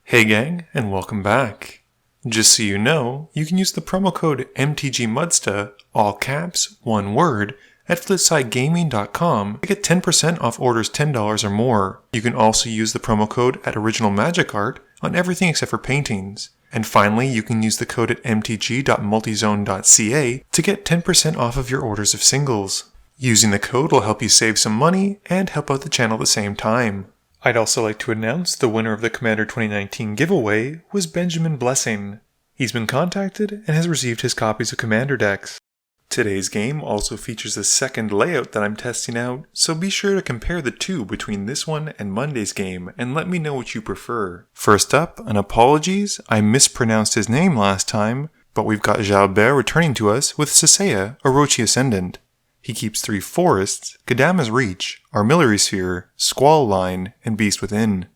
Hey gang, and welcome back. Just so you know, you can use the promo code MTGMudsta, all caps, one word, at FlipsideGaming.com to get 10% off orders $10 or more. You can also use the promo code at Original Magic Art on everything except for paintings. And finally, you can use the code at mtg.multizone.ca to get 10% off of your orders of singles. Using the code will help you save some money and help out the channel at the same time. I'd also like to announce the winner of the Commander 2019 giveaway was Benjamin Blessing. He's been contacted and has received his copies of Commander decks. Today's game also features the second layout that I'm testing out, so be sure to compare the two between this one and Monday's game and let me know what you prefer. First up, an apologies, I mispronounced his name last time, but we've got Jalbert returning to us with Sasaya Orochi Ascendant. He keeps 3 Forests, Kadama's Reach, Armillary Sphere, Squall Line, and Beast Within.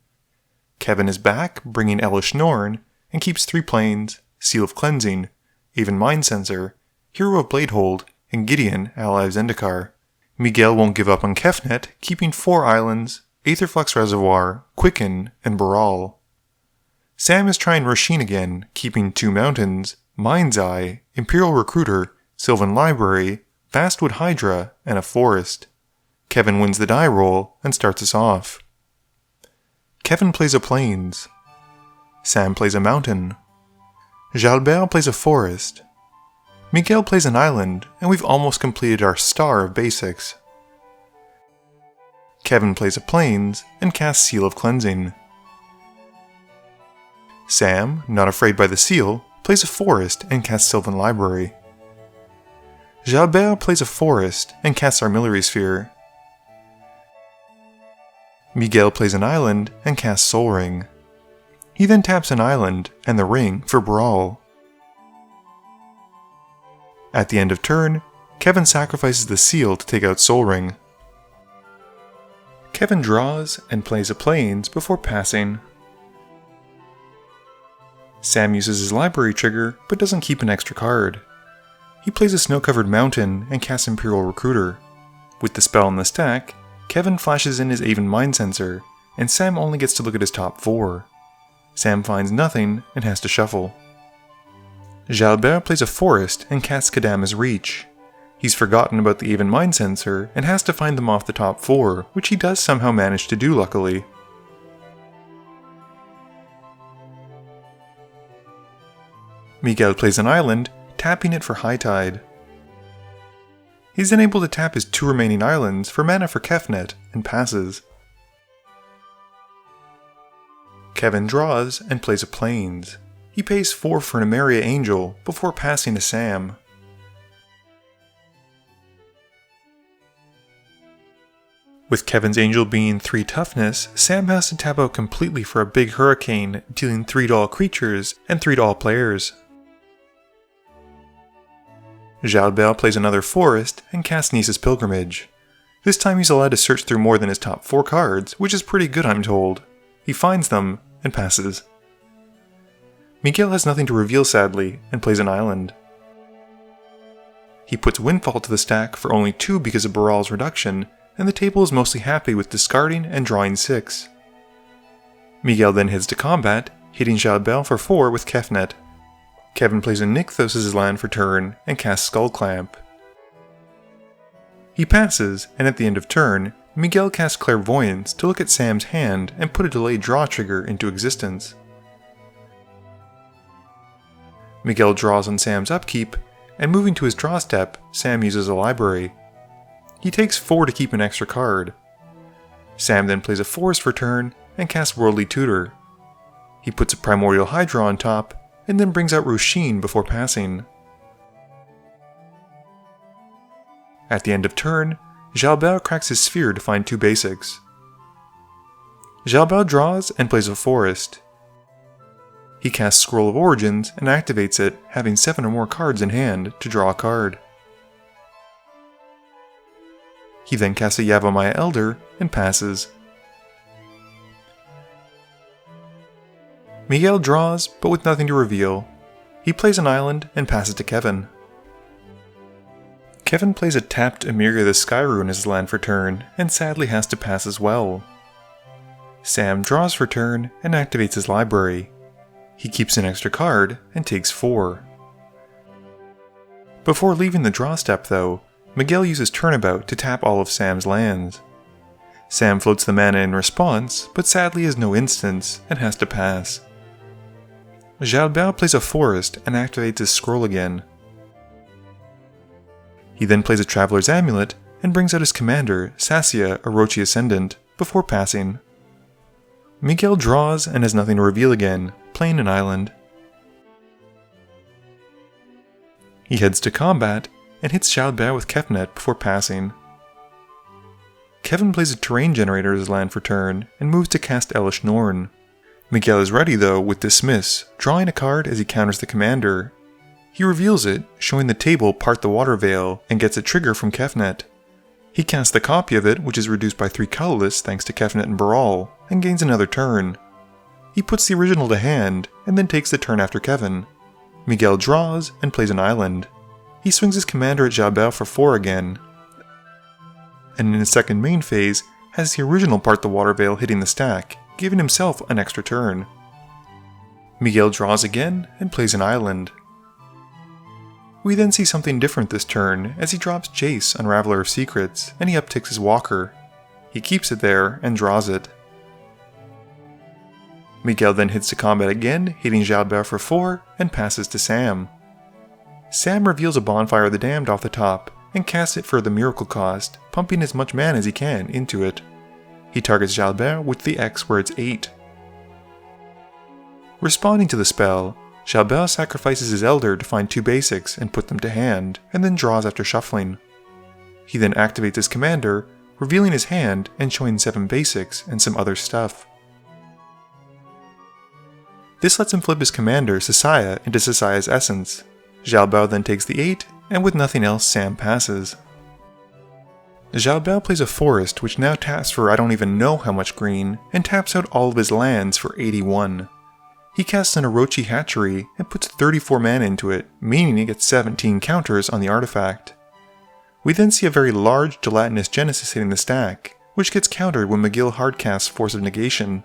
Kevin is back, bringing Elesh Norn, and keeps 3 Plains, Seal of Cleansing, Even Mind Sensor, Hero of Bladehold, and Gideon, ally of Zendikar. Miguel won't give up on Kefnet, keeping 4 Islands, Aetherflux Reservoir, Quicken, and Baral. Sam is trying Rosheen again, keeping 2 Mountains, Mind's Eye, Imperial Recruiter, Sylvan Library, Vastwood Hydra, and a Forest. Kevin wins the die roll and starts us off. Kevin plays a Plains. Sam plays a Mountain. Jalbert plays a Forest. Miguel plays an Island, and we've almost completed our star of basics. Kevin plays a Plains and casts Seal of Cleansing. Sam, not afraid by the seal, plays a Forest and casts Sylvan Library. Jalbert plays a Forest and casts Armillary Sphere. Miguel plays an Island and casts Soul Ring. He then taps an Island and the Ring for Brawl. At the end of turn, Kevin sacrifices the seal to take out Soul Ring. Kevin draws and plays a Plains before passing. Sam uses his library trigger but doesn't keep an extra card. He plays a snow-covered mountain and casts Imperial Recruiter. With the spell in the stack, Kevin flashes in his Even Mind Sensor, and Sam only gets to look at his top 4. Sam finds nothing and has to shuffle. Jalbert plays a Forest and casts Kadama's Reach. He's forgotten about the Even Mind Sensor and has to find them off the top 4, which he does somehow manage to do luckily. Miguel plays an Island, tapping it for High Tide. He's then able to tap his 2 remaining islands for mana for Kefnet, and passes. Kevin draws and plays a Plains. He pays 4 for an Emeria Angel before passing to Sam. With Kevin's Angel being 3 toughness, Sam has to tap out completely for a big Hurricane, dealing 3 doll creatures and 3 doll players. Jalbert plays another Forest and casts Nisa's Pilgrimage. This time he's allowed to search through more than his top 4 cards, which is pretty good I'm told. He finds them and passes. Miguel has nothing to reveal sadly and plays an Island. He puts Windfall to the stack for only 2 because of Baral's reduction, and the table is mostly happy with discarding and drawing 6. Miguel then heads to combat, hitting Jalbert for 4 with Kefnet. Kevin plays a Nykthos as his land for turn and casts Skull Clamp. He passes, and at the end of turn, Miguel casts Clairvoyance to look at Sam's hand and put a delayed draw trigger into existence. Miguel draws on Sam's upkeep, and moving to his draw step, Sam uses a library. He takes 4 to keep an extra card. Sam then plays a Forest for turn and casts Worldly Tutor. He puts a Primordial Hydra on top, and then brings out Rosheen before passing. At the end of turn, Jalbert cracks his sphere to find 2 basics. Jalbert draws and plays a Forest. He casts Scroll of Origins and activates it, having 7 or more cards in hand to draw a card. He then casts a Yavimaya Elder and passes. Miguel draws, but with nothing to reveal. He plays an Island and passes to Kevin. Kevin plays a tapped Emeria the Skyrune as his land for turn, and sadly has to pass as well. Sam draws for turn and activates his library. He keeps an extra card and takes 4. Before leaving the draw step though, Miguel uses Turnabout to tap all of Sam's lands. Sam floats the mana in response, but sadly has no instants and has to pass. Jalbert plays a Forest and activates his scroll again. He then plays a Traveler's Amulet and brings out his commander, Sasaya Orochi Ascendant, before passing. Miguel draws and has nothing to reveal again, playing an island. He heads to combat and hits Jalbert with Kefnet before passing. Kevin plays a terrain generator as land for turn and moves to cast Elesh Norn. Miguel is ready though with Dismiss, drawing a card as he counters the commander. He reveals it, showing the table part the water veil, and gets a trigger from Kefnet. He casts the copy of it, which is reduced by 3 colorless thanks to Kefnet and Baral, and gains another turn. He puts the original to hand, and then takes the turn after Kevin. Miguel draws and plays an island. He swings his commander at Jalbert for 4 again, and in his second main phase, has the original part the water veil hitting the stack, giving himself an extra turn. Miguel draws again and plays an island. We then see something different this turn as he drops Jace, Unraveler of Secrets, and he upticks his walker. He keeps it there and draws it. Miguel then hits to combat again, hitting Jalbert for 4, and passes to Sam. Sam reveals a Bonfire of the Damned off the top, and casts it for the miracle cost, pumping as much mana as he can into it. He targets Jalbert with the X where it's 8. Responding to the spell, Jalbert sacrifices his Elder to find 2 basics and put them to hand, and then draws after shuffling. He then activates his commander, revealing his hand and showing 7 basics and some other stuff. This lets him flip his commander, Sasaya, into Sasaya's Essence. Jalbert then takes the 8, and with nothing else, Sam passes. Jalbert plays a Forest which now taps for I don't even know how much green, and taps out all of his lands for 81. He casts an Orochi Hatchery and puts 34 mana into it, meaning he gets 17 counters on the artifact. We then see a very large Gelatinous Genesis hitting the stack, which gets countered when Miguel hardcasts Force of Negation.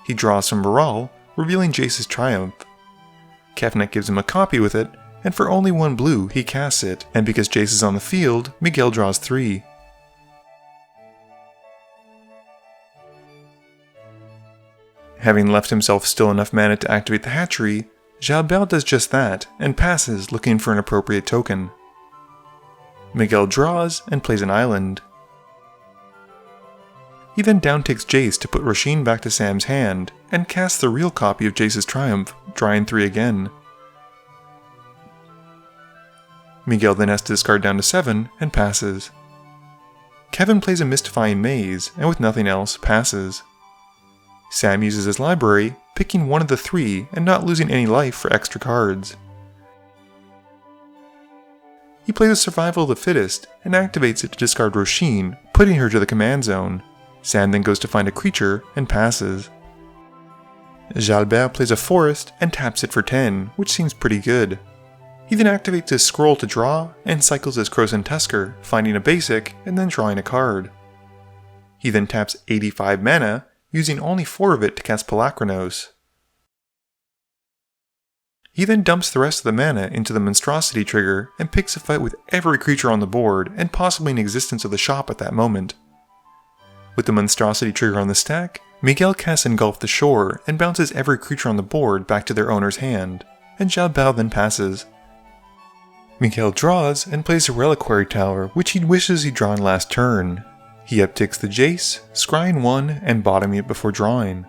He draws from Baral, revealing Jace's Triumph. Kefnet gives him a copy with it, and for only 1 blue he casts it, and because Jace is on the field, Miguel draws 3. Having left himself still enough mana to activate the hatchery, Jalbert does just that, and passes looking for an appropriate token. Miguel draws and plays an island. He then downtakes Jace to put Rosheen back to Sam's hand, and casts the real copy of Jace's Triumph, drawing 3 again. Miguel then has to discard down to 7, and passes. Kevin plays a Mystifying Maze, and with nothing else, passes. Sam uses his library, picking one of the 3 and not losing any life for extra cards. He plays a Survival of the Fittest, and activates it to discard Rosheen, putting her to the command zone. Sam then goes to find a creature, and passes. Jalbert plays a Forest, and taps it for 10, which seems pretty good. He then activates his scroll to draw, and cycles his Krosan Tusker, finding a basic, and then drawing a card. He then taps 85 mana, using only 4 of it to cast Palakranos. He then dumps the rest of the mana into the Monstrosity trigger, and picks a fight with every creature on the board, and possibly in existence of the shop at that moment. With the Monstrosity trigger on the stack, Miguel casts Engulf the Shore, and bounces every creature on the board back to their owner's hand, and Jalbert then passes. Miguel draws and plays a Reliquary Tower, which he wishes he'd drawn last turn. He upticks the Jace, scrying 1 and bottoming it before drawing.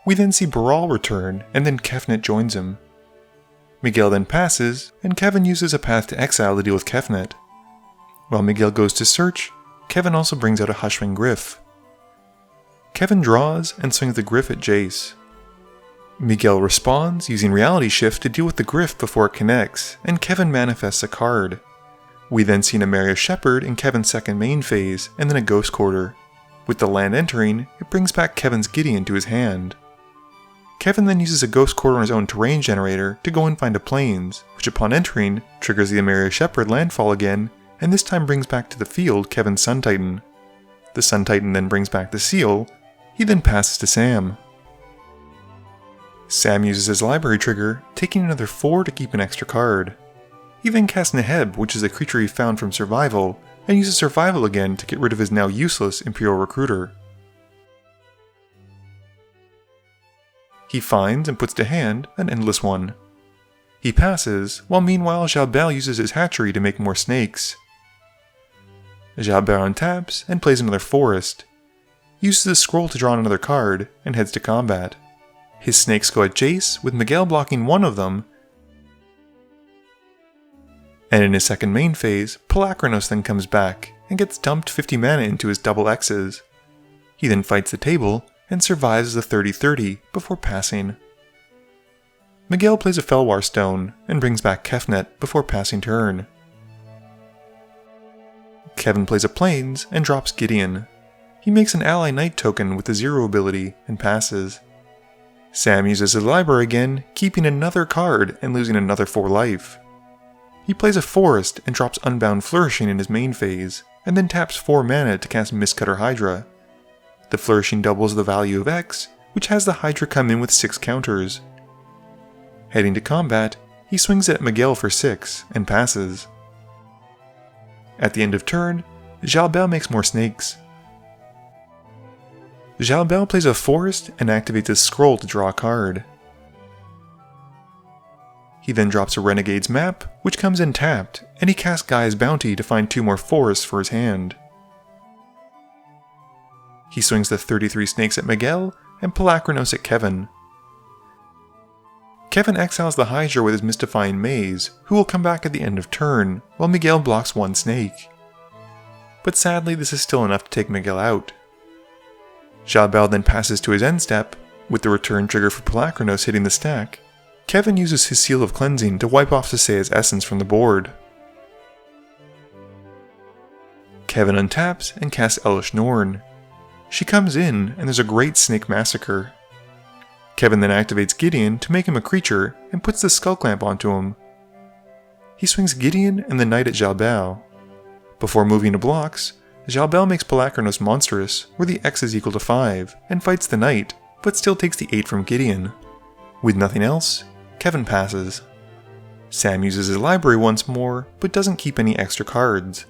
We then see Baral return, and then Kefnet joins him. Miguel then passes, and Kevin uses a Path to Exile to deal with Kefnet. While Miguel goes to search, Kevin also brings out a Hushwing Gryph. Kevin draws and swings the Gryph at Jace. Miguel responds using Reality Shift to deal with the Gryph before it connects, and Kevin manifests a card. We then see Namaria Shepherd in Kevin's second main phase, and then a Ghost Quarter. With the land entering, it brings back Kevin's Gideon to his hand. Kevin then uses a Ghost Quarter on his own terrain generator to go and find a Plains, which upon entering, triggers the Namaria Shepherd landfall again, and this time brings back to the field Kevin's Sun Titan. The Sun Titan then brings back the seal. He then passes to Sam. Sam uses his library trigger, taking another 4 to keep an extra card. He then casts Neheb, which is a creature he found from Survival, and uses Survival again to get rid of his now useless Imperial Recruiter. He finds and puts to hand an Endless One. He passes, while meanwhile Jalbert uses his hatchery to make more snakes. Jalbert untaps and plays another forest, uses a scroll to draw another card, and heads to combat. His snakes go at Jace, with Miguel blocking one of them, and in his second main phase, Palakranos then comes back and gets dumped 50 mana into his double X's. He then fights the table and survives the 30-30 before passing. Miguel plays a Felwar Stone and brings back Kefnet before passing turn. Kevin plays a Plains and drops Gideon. He makes an Ally Knight token with the 0 ability and passes. Sam uses his library again, keeping another card and losing another 4 life. He plays a Forest and drops Unbound Flourishing in his main phase, and then taps 4 mana to cast Mistcutter Hydra. The Flourishing doubles the value of X, which has the Hydra come in with 6 counters. Heading to combat, he swings at Miguel for 6 and passes. At the end of turn, Jalbert makes more snakes. Jalbert plays a Forest and activates a scroll to draw a card. He then drops a Renegade's Map, which comes in tapped, and he casts Gaia's Bounty to find 2 more forests for his hand. He swings the 33 snakes at Miguel and Palakranos at Kevin. Kevin exiles the Hydra with his Mystifying Maze, who will come back at the end of turn, while Miguel blocks 1 snake. But sadly, this is still enough to take Miguel out. Jalbert then passes to his end step, with the return trigger for Palakranos hitting the stack. Kevin uses his Seal of Cleansing to wipe off Sasaya's essence from the board. Kevin untaps and casts Elesh Norn. She comes in, and there's a great snake massacre. Kevin then activates Gideon to make him a creature and puts the Skull Clamp onto him. He swings Gideon and the Knight at Jalbert. Before moving to blocks, Jalbert makes Palakranos monstrous, where the X is equal to 5, and fights the Knight, but still takes the 8 from Gideon. With nothing else, Kevin passes. Sam uses his library once more, but doesn't keep any extra cards.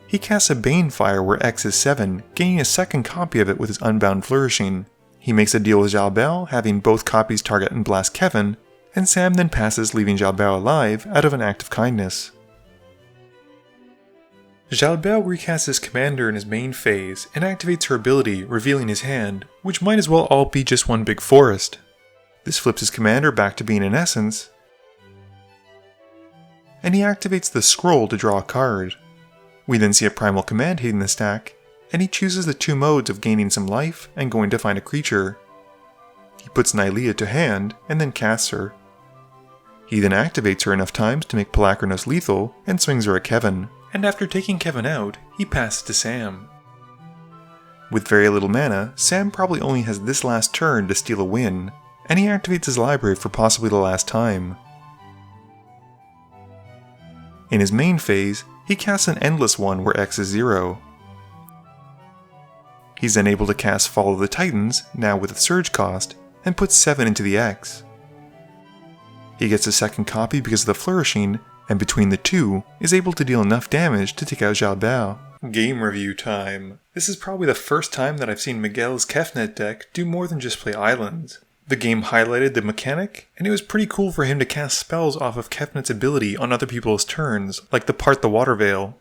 He casts a Banefire where X is 7, gaining a second copy of it with his Unbound Flourishing. He makes a deal with Jalbert, having both copies target and blast Kevin, and Sam then passes, leaving Jalbert alive out of an act of kindness. Jalbert recasts his commander in his main phase and activates her ability, revealing his hand, which might as well all be just one big forest. This flips his commander back to being an essence, and he activates the scroll to draw a card. We then see a Primal Command hitting the stack, and he chooses the 2 modes of gaining some life and going to find a creature. He puts Nylea to hand and then casts her. He then activates her enough times to make Palakranos lethal and swings her at Kevin, and after taking Kevin out, he passes to Sam. With very little mana, Sam probably only has this last turn to steal a win, and he activates his library for possibly the last time. In his main phase, he casts an Endless One where X is 0. He's then able to cast Fall of the Titans, now with a Surge cost, and puts 7 into the X. He gets a second copy because of the Flourishing, and between the 2, is able to deal enough damage to take out Jalbert. Game review time. This is probably the first time that I've seen Miguel's Kefnet deck do more than just play islands. The game highlighted the mechanic, and it was pretty cool for him to cast spells off of Kefnet's ability on other people's turns, like the Part the Water Veil.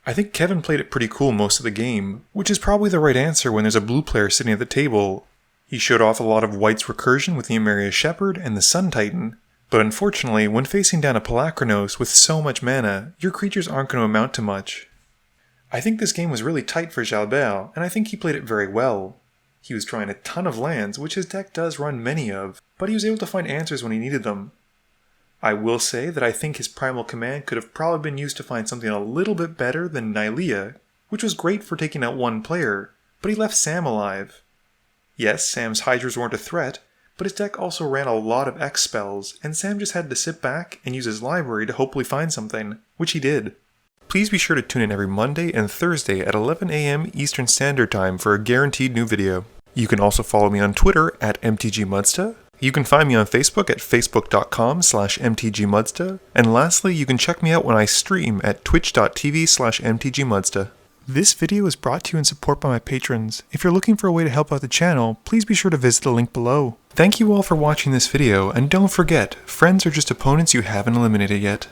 I think Kevin played it pretty cool most of the game, which is probably the right answer when there's a blue player sitting at the table. He showed off a lot of White's recursion with the Emeria Shepherd and the Sun Titan, but unfortunately, when facing down a Palakranos with so much mana, your creatures aren't going to amount to much. I think this game was really tight for Jalbert, and I think he played it very well. He was drawing a ton of lands, which his deck does run many of, but he was able to find answers when he needed them. I will say that I think his Primal Command could have probably been used to find something a little bit better than Nylea, which was great for taking out one player, but he left Sam alive. Yes, Sam's Hydras weren't a threat, but his deck also ran a lot of X spells, and Sam just had to sit back and use his library to hopefully find something, which he did. Please be sure to tune in every Monday and Thursday at 11 a.m. Eastern Standard Time for a guaranteed new video. You can also follow me on Twitter at MTGMudsta. You can find me on Facebook at facebook.com/mtgmudsta. And lastly, you can check me out when I stream at twitch.tv/mtgmudsta. This video is brought to you in support by my patrons. If you're looking for a way to help out the channel, please be sure to visit the link below. Thank you all for watching this video, and don't forget, friends are just opponents you haven't eliminated yet.